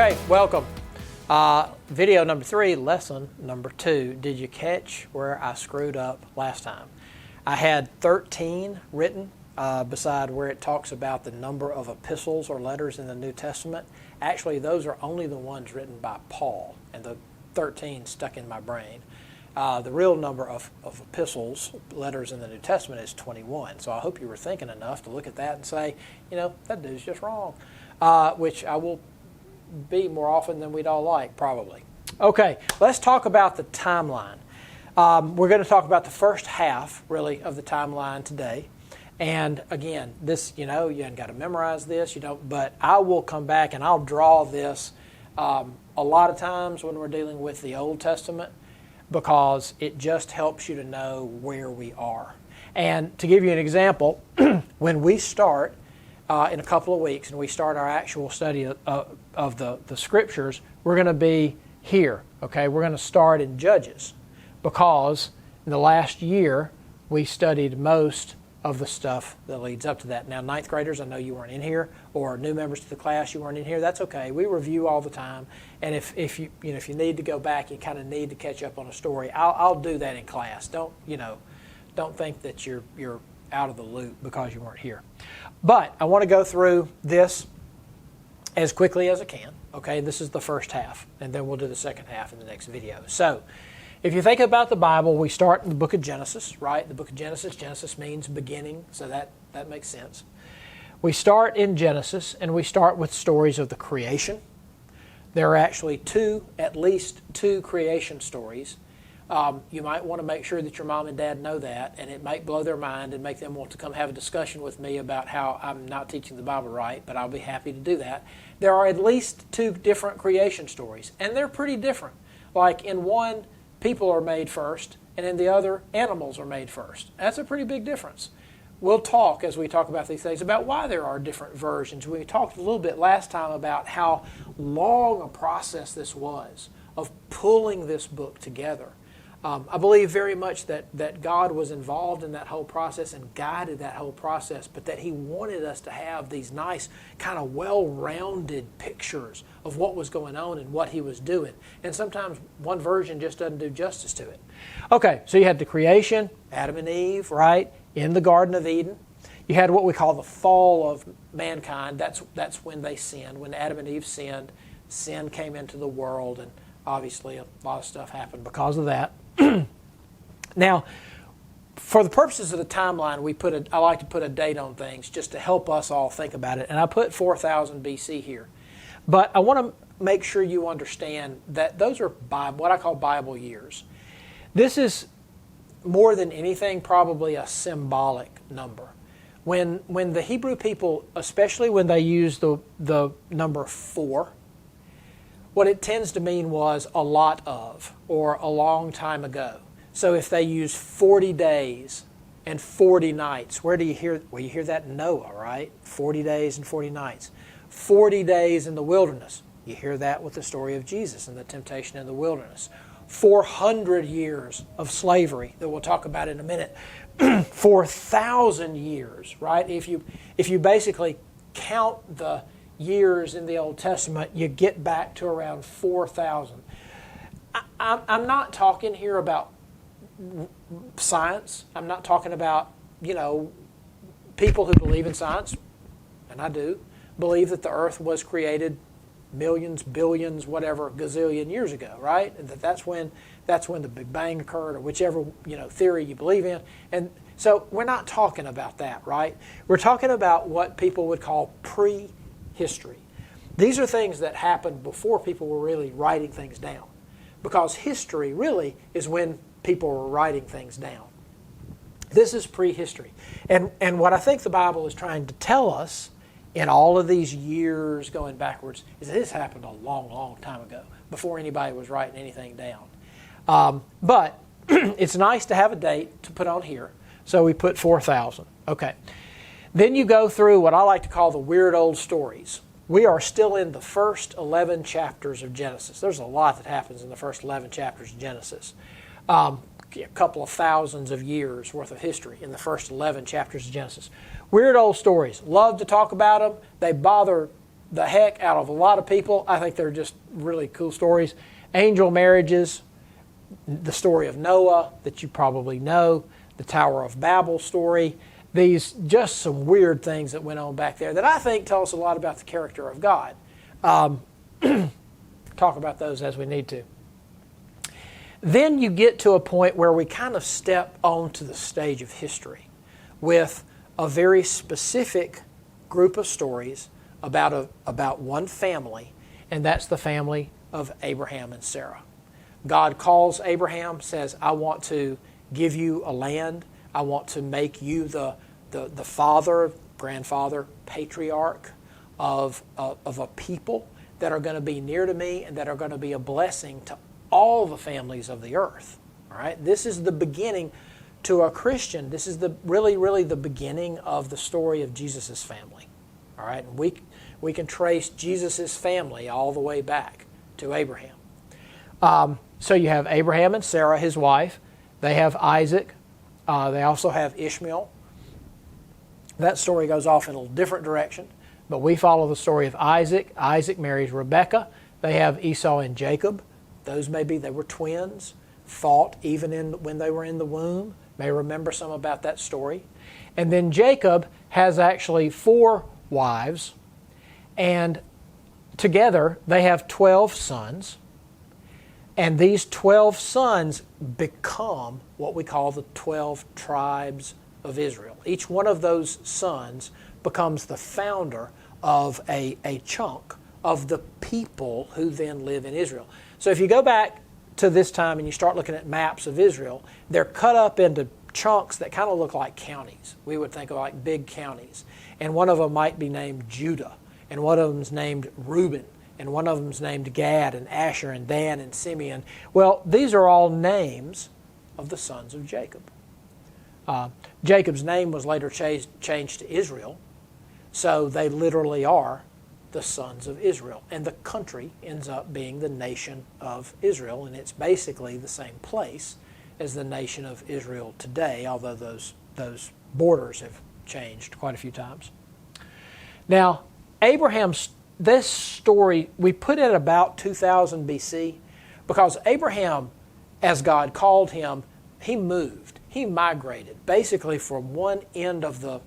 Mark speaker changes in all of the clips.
Speaker 1: Okay, welcome. Video number 3, lesson number 2. Did you catch where I screwed up last time? I had 13 written beside where it talks about the number of epistles or letters in the New Testament. Actually, those are only the ones written by Paul, and the 13 stuck in my brain. The real number of epistles, letters in the New Testament is 21. So I hope you were thinking enough to look at that and say, you know, that dude's just wrong, which I will be more often than we'd all like, probably. Okay, let's talk about the timeline. We're going to talk about the first half, really, of the timeline today. And again, this, you know, you haven't got to memorize this, you don't, but I will come back and I'll draw this a lot of times when we're dealing with the Old Testament, because it just helps you to know where we are. And to give you an example, when we start in a couple of weeks and we start our actual study of the Scriptures, we're going to be here, okay? We're going to start in Judges, because in the last year we studied most of the stuff that leads up to that. Now, ninth graders, I know you weren't in here, or new members to the class, you weren't in here. That's okay. We review all the time, and if you need to go back, you kind of need to catch up on a story. I'll do that in class. Don't think that you're out of the loop because you weren't here. But I want to go through this as quickly as I can. Okay, this is the first half, and then we'll do the second half in the next video. So, if you think about the Bible, we start in the book of Genesis, right? The book of Genesis. Genesis means beginning, so that makes sense. We start in Genesis, and we start with stories of the creation. There are actually at least two creation stories. You might want to make sure that your mom and dad know that, and it might blow their mind and make them want to come have a discussion with me about how I'm not teaching the Bible right, but I'll be happy to do that. There are at least 2 different creation stories, and they're pretty different. Like in one, people are made first, and in the other, animals are made first. That's a pretty big difference. We'll talk, as we talk about these things, about why there are different versions. We talked a little bit last time about how long a process this was of pulling this book together. I believe very much that God was involved in that whole process and guided that whole process, but that He wanted us to have these nice, kind of well-rounded pictures of what was going on and what He was doing. And sometimes one version just doesn't do justice to it. Okay, so you had the creation, Adam and Eve, right, in the Garden of Eden. You had what we call the fall of mankind. That's when they sinned. When Adam and Eve sinned, sin came into the world, and obviously a lot of stuff happened because of that. Now, for the purposes of the timeline, I like to put a date on things just to help us all think about it. And I put 4000 BC here. But I want to make sure you understand that those are what I call Bible years. This is more than anything probably a symbolic number. When the Hebrew people, especially when they use the number 4, what it tends to mean was a lot of, or a long time ago. So if they use 40 days and 40 nights, where do you hear? Well, you hear that in Noah, right? 40 days and 40 nights. 40 days in the wilderness. You hear that with the story of Jesus and the temptation in the wilderness. 400 years of slavery that we'll talk about in a minute. 4,000 years, right? If you basically count the years in the Old Testament, you get back to around 4,000. I'm not talking here about science. I'm not talking about, people who believe in science, and I do, believe that the earth was created millions, billions, whatever, gazillion years ago, right? And that's when the Big Bang occurred, or whichever, theory you believe in. And so we're not talking about that, right? We're talking about what people would call prehistory. These are things that happened before people were really writing things down, because history really is when people were writing things down. This is prehistory. And what I think the Bible is trying to tell us in all of these years going backwards is that this happened a long, long time ago, before anybody was writing anything down. But it's nice to have a date to put on here, so we put 4,000. Okay. Then you go through what I like to call the weird old stories. We are still in the first 11 chapters of Genesis. There's a lot that happens in the first 11 chapters of Genesis. A couple of thousands of years worth of history in the first 11 chapters of Genesis. Weird old stories. Love to talk about them. They bother the heck out of a lot of people. I think they're just really cool stories. Angel marriages, the story of Noah that you probably know, the Tower of Babel story. These just some weird things that went on back there that I think tell us a lot about the character of God. Talk about those as we need to. Then you get to a point where we kind of step onto the stage of history with a very specific group of stories about one family, and that's the family of Abraham and Sarah. God calls Abraham, says, I want to give you a land. I want to make you the father, grandfather, patriarch of a people that are going to be near to me and that are going to be a blessing to all the families of the earth. All right? This is the beginning to a Christian. This is really the beginning of the story of Jesus' family. All right? And we can trace Jesus' family all the way back to Abraham. So you have Abraham and Sarah, his wife. They have Isaac. They also have Ishmael. That story goes off in a different direction, but we follow the story of Isaac. Isaac marries Rebekah. They have Esau and Jacob. Those they were twins, fought even when they were in the womb. May remember some about that story. And then Jacob has actually 4 wives, and together they have 12 sons. And these 12 sons become what we call the 12 tribes of Israel. Each one of those sons becomes the founder of a chunk of the people who then live in Israel. So if you go back to this time and you start looking at maps of Israel, they're cut up into chunks that kind of look like counties. We would think of like big counties. And one of them might be named Judah, and one of them's named Reuben, and one of them's named Gad and Asher and Dan and Simeon. Well, these are all names of the sons of Jacob. Jacob's name was later changed to Israel, so they literally are the sons of Israel. And the country ends up being the nation of Israel, and it's basically the same place as the nation of Israel today, although those borders have changed quite a few times. Now, this story, we put it about 2000 BC because Abraham, as God called him, he moved. He migrated basically from one end of the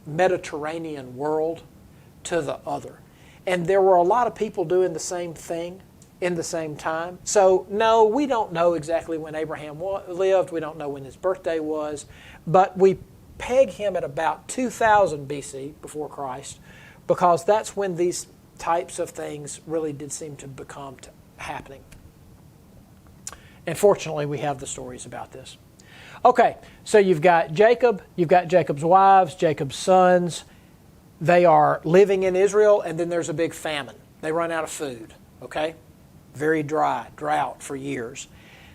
Speaker 1: Mediterranean world to the other. And there were a lot of people doing the same thing in the same time. So, no, we don't know exactly when Abraham lived. We don't know when his birthday was. But we peg him at about 2000 BC, before Christ, because that's when these types of things really did seem to become happening. And fortunately, we have the stories about this. Okay, so you've got Jacob, you've got Jacob's wives, Jacob's sons. They are living in Israel, and then there's a big famine. They run out of food, okay? Very drought for years.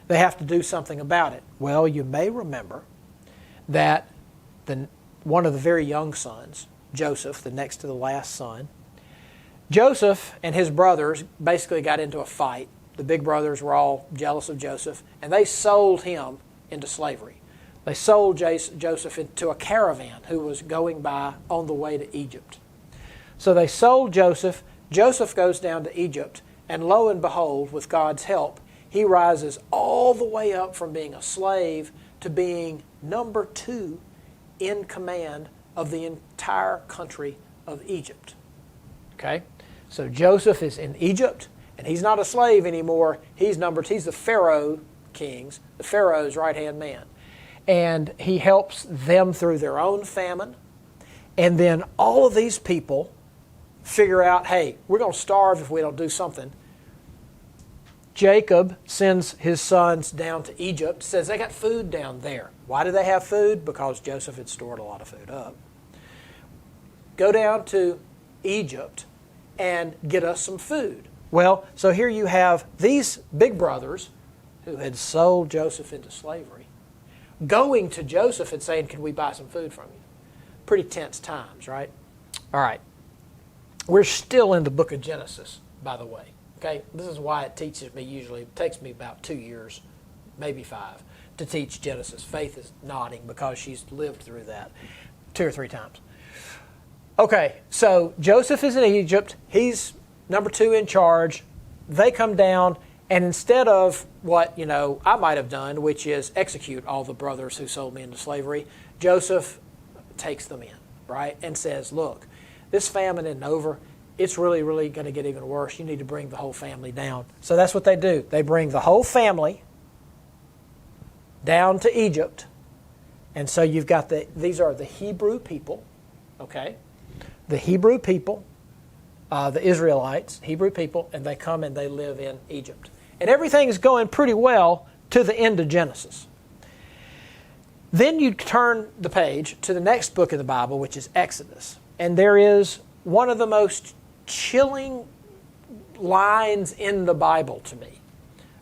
Speaker 1: They have to do something about it. Well, you may remember that one of the very young sons, Joseph, the next to the last son, Joseph and his brothers basically got into a fight. The big brothers were all jealous of Joseph, and they sold him into slavery. They sold Joseph into a caravan who was going by on the way to Egypt. So they sold Joseph. Joseph goes down to Egypt, and lo and behold, with God's help, he rises all the way up from being a slave to being number 2 in command of the entire country of Egypt. Okay? So Joseph is in Egypt, and he's not a slave anymore. He's the Pharaoh kings, the Pharaoh's right-hand man. And he helps them through their own famine. And then all of these people figure out, hey, we're going to starve if we don't do something. Jacob sends his sons down to Egypt, says they got food down there. Why do they have food? Because Joseph had stored a lot of food up. Go down to Egypt and get us some food. Well, so here you have these big brothers who had sold Joseph into slavery going to Joseph and saying, can we buy some food from you? Pretty tense times, right? All right. We're still in the book of Genesis, by the way. Okay? This is why it teaches me usually. It takes me about 2 years, maybe 5, to teach Genesis. Faith is nodding because she's lived through that 2 or 3 times. Okay, so Joseph is in Egypt. He's number 2 in charge. They come down, and instead of what, I might have done, which is execute all the brothers who sold me into slavery, Joseph takes them in, right, and says, look, this famine isn't over. It's really, really going to get even worse. You need to bring the whole family down. So that's what they do. They bring the whole family down to Egypt. And so you've got these are the Hebrew people, okay? The Hebrew people, the Israelites, Hebrew people, and they come and they live in Egypt. And everything is going pretty well to the end of Genesis. Then you turn the page to the next book of the Bible, which is Exodus. And there is one of the most chilling lines in the Bible to me.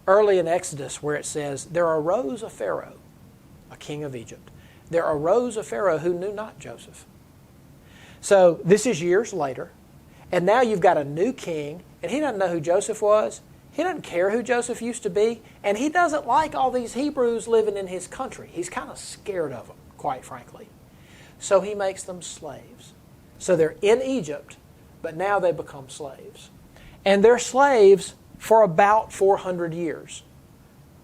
Speaker 1: Early in Exodus, where it says, there arose a Pharaoh, a king of Egypt. There arose a Pharaoh who knew not Joseph. So this is years later, and now you've got a new king, and he doesn't know who Joseph was. He doesn't care who Joseph used to be, and he doesn't like all these Hebrews living in his country. He's kind of scared of them, quite frankly. So he makes them slaves. So they're in Egypt, but now they become slaves. And they're slaves for about 400 years.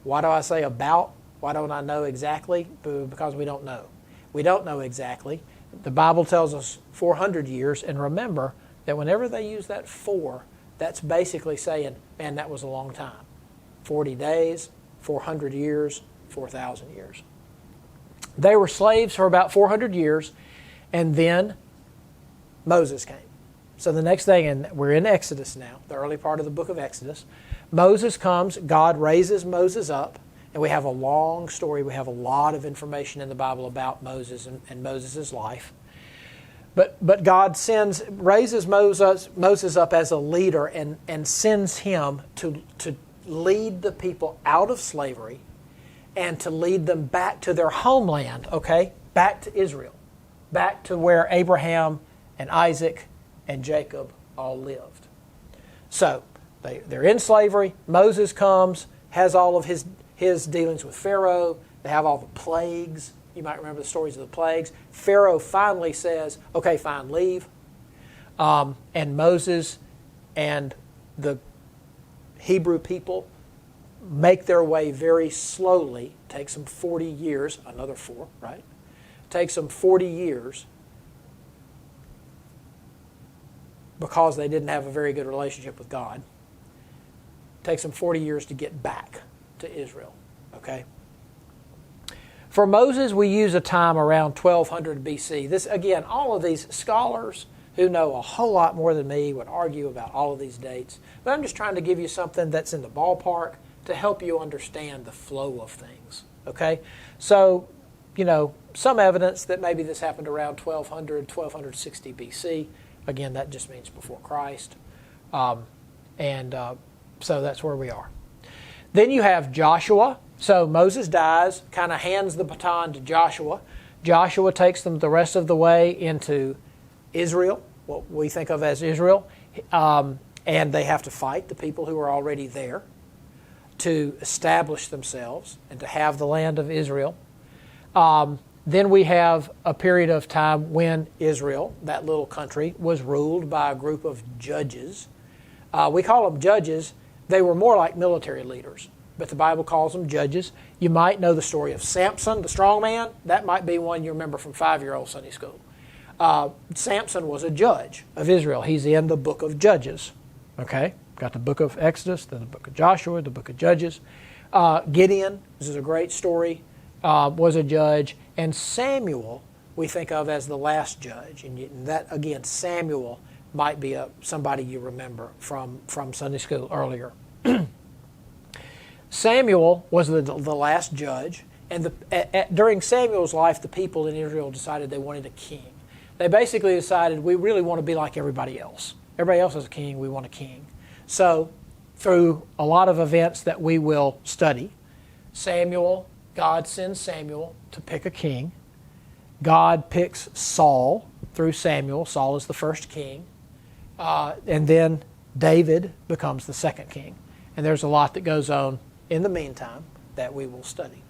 Speaker 1: Why do I say about? Why don't I know exactly? Because we don't know. We don't know exactly. The Bible tells us 400 years, and remember that whenever they use that 4, that's basically saying, man, that was a long time. 40 days, 400 years, 4,000 years. They were slaves for about 400 years, and then Moses came. So the next thing, and we're in Exodus now, the early part of the book of Exodus. Moses comes, God raises Moses up, and we have a long story. We have a lot of information in the Bible about Moses and Moses' life. But God raises Moses up as a leader and sends him to lead the people out of slavery and to lead them back to their homeland, okay? Back to Israel, back to where Abraham and Isaac and Jacob all lived. So they're in slavery. Moses comes, has all of his dealings with Pharaoh. They have all the plagues. You might remember the stories of the plagues. Pharaoh finally says, okay, fine, leave. And Moses and the Hebrew people make their way very slowly. Takes them 40 years, another 4, right? Takes them 40 years because they didn't have a very good relationship with God. Takes them 40 years to get back to Israel, okay? For Moses, we use a time around 1200 BC. This, again, all of these scholars who know a whole lot more than me would argue about all of these dates. But I'm just trying to give you something that's in the ballpark to help you understand the flow of things, okay? So, some evidence that maybe this happened around 1260 BC. Again, that just means before Christ. So that's where we are. Then you have Joshua. So Moses dies, kind of hands the baton to Joshua. Joshua takes them the rest of the way into Israel, what we think of as Israel. And they have to fight the people who are already there to establish themselves and to have the land of Israel. Then we have a period of time when Israel, that little country, was ruled by a group of judges. We call them judges. They were more like military leaders, but the Bible calls them judges. You might know the story of Samson, the strong man. That might be one you remember from 5-year-old Sunday school. Samson was a judge of Israel. He's in the book of Judges. Okay? Got the book of Exodus, then the book of Joshua, the book of Judges. Gideon, this is a great story, was a judge. And Samuel, we think of as the last judge. And that, again, Samuel might be somebody you remember from Sunday school earlier. Samuel was the last judge, and during Samuel's life, the people in Israel decided they wanted a king. They basically decided, we really want to be like everybody else. Everybody else has a king, we want a king. So, through a lot of events that we will study, God sends Samuel to pick a king. God picks Saul through Samuel. Saul is the first king. And then David becomes the second king. And there's a lot that goes on in the meantime that we will study.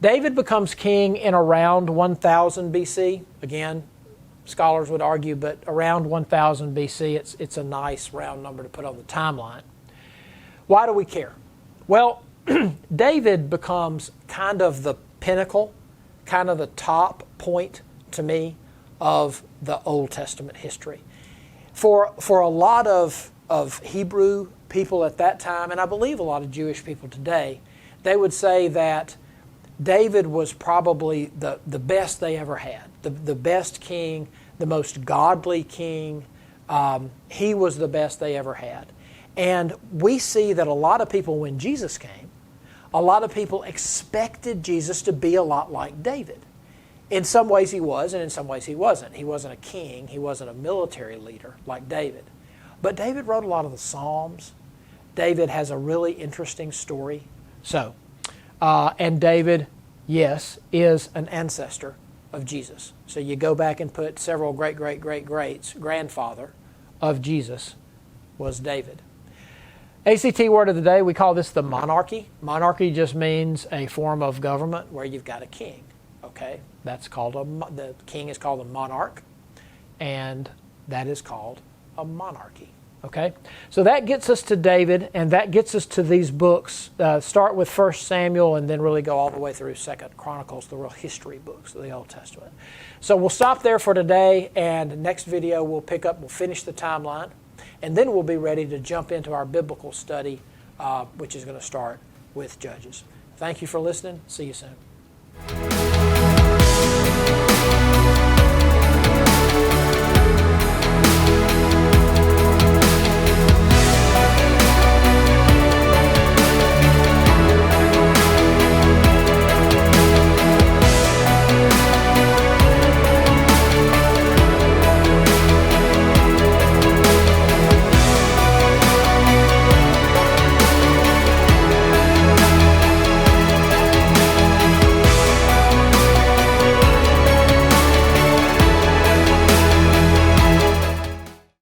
Speaker 1: David becomes king in around 1000 BC. Again, scholars would argue, but around 1000 BC, it's a nice round number to put on the timeline. Why do we care? Well, David becomes kind of the pinnacle, kind of the top point to me of the Old Testament history. For a lot of Hebrew people at that time, and I believe a lot of Jewish people today, they would say that David was probably the best they ever had, the best king, the most godly king. He was the best they ever had. And we see that a lot of people, when Jesus came, a lot of people expected Jesus to be a lot like David. In some ways he was, and in some ways he wasn't. He wasn't a king. He wasn't a military leader like David. But David wrote a lot of the Psalms. David has a really interesting story. So, and David, yes, is an ancestor of Jesus. So you go back and put several great-great-great-greats. Grandfather of Jesus was David. ACT word of the day, we call this the monarchy. Monarchy just means a form of government where you've got a king. Okay, that's called the king is called a monarch, and that is called a monarchy. Okay, so that gets us to David, and that gets us to these books. Start with 1 Samuel, and then really go all the way through 2 Chronicles, the real history books of the Old Testament. So we'll stop there for today, and next video we'll finish the timeline, and then we'll be ready to jump into our biblical study, which is going to start with Judges. Thank you for listening. See you soon.